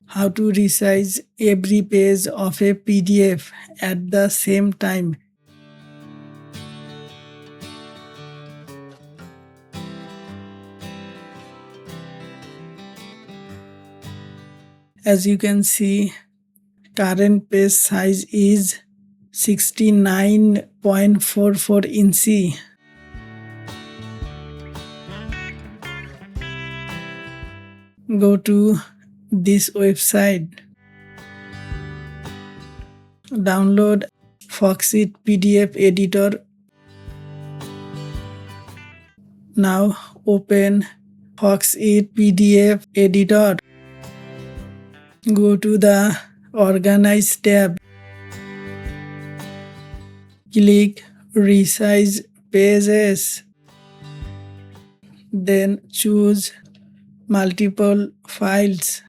how to resize every page of a PDF at the same time. As you can see, current page size is 69.44 inch. Go to this website, download Foxit PDF Editor. Now open Foxit PDF Editor. Go to the Organize tab. Click Resize Pages. Then choose Multiple Files.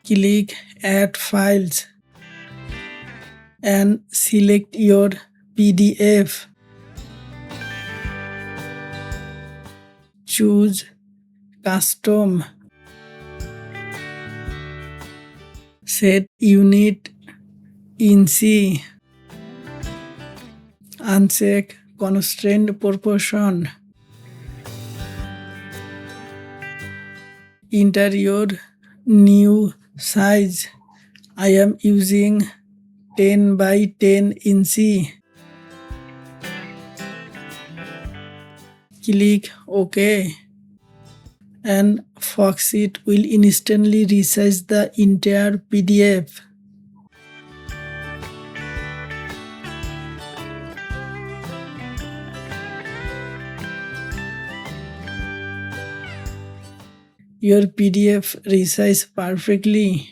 Click Add Files and select your PDF. Choose Custom. Set unit inch. Uncheck constraint proportion. Enter your new size. I am using 10 by 10 inch. Click OK. And Foxit will instantly resize the entire PDF. Your PDF resizes perfectly.